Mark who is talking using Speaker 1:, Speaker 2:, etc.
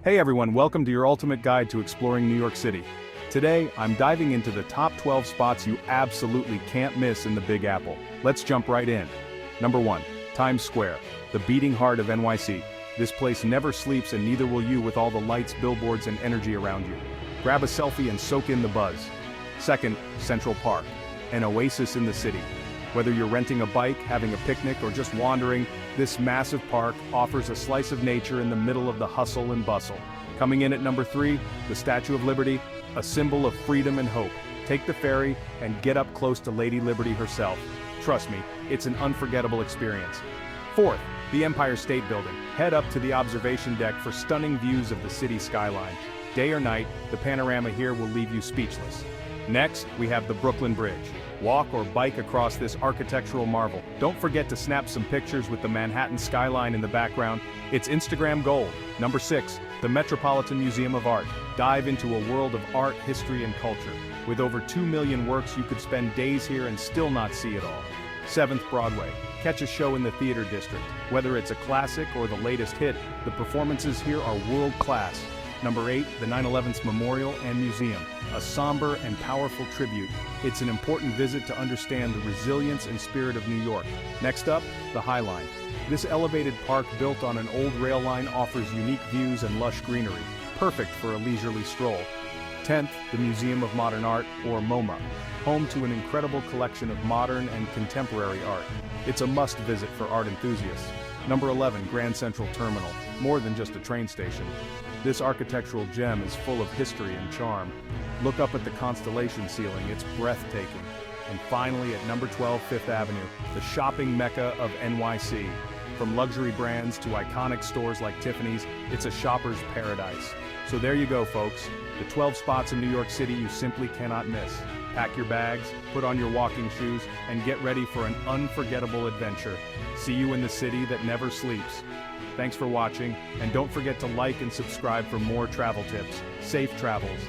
Speaker 1: Hey everyone, welcome to your ultimate guide to exploring New York City. Today, I'm diving into the top 12 spots you absolutely can't miss in the Big Apple. Let's jump right in. Number 1. Times Square, the beating heart of NYC. This place never sleeps and neither will you with all the lights, billboards, and energy around you. Grab a selfie and soak in the buzz. Second, Central Park, an oasis in the city. Whether you're renting a bike, having a picnic, or just wandering, this massive park offers a slice of nature in the middle of the hustle and bustle. Coming in at number 3, the Statue of Liberty, a symbol of freedom and hope. Take the ferry and get up close to Lady Liberty herself. Trust me, it's an unforgettable experience. Fourth, the Empire State Building. Head up to the observation deck for stunning views of the city skyline. Day or night, the panorama here will leave you speechless. Next, we have the Brooklyn Bridge. Walk or bike across this architectural marvel. Don't forget to snap some pictures with the Manhattan skyline in the background. It's Instagram gold. Number 6, the Metropolitan Museum of Art. Dive into a world of art, history, and culture. With over 2 million works, you could spend days here and still not see it all. 7th, Broadway. Catch a show in the theater district. Whether it's a classic or the latest hit, the performances here are world-class. Number 8, the 9/11 Memorial and Museum, a somber and powerful tribute. It's an important visit to understand the resilience and spirit of New York. Next up, the High Line. This elevated park built on an old rail line offers unique views and lush greenery, perfect for a leisurely stroll. 10th, the Museum of Modern Art, or MoMA, home to an incredible collection of modern and contemporary art. It's a must-visit for art enthusiasts. Number 11, Grand Central Terminal, more than just a train station. This architectural gem is full of history and charm. Look up at the constellation ceiling, it's breathtaking. And finally, at number 12, Fifth Avenue, the shopping mecca of NYC. From luxury brands to iconic stores like Tiffany's, it's a shopper's paradise. So there you go, folks, the 12 spots in New York City you simply cannot miss. Pack your bags, put on your walking shoes, and get ready for an unforgettable adventure. See you in the city that never sleeps. Thanks for watching, and don't forget to like and subscribe for more travel tips. Safe travels.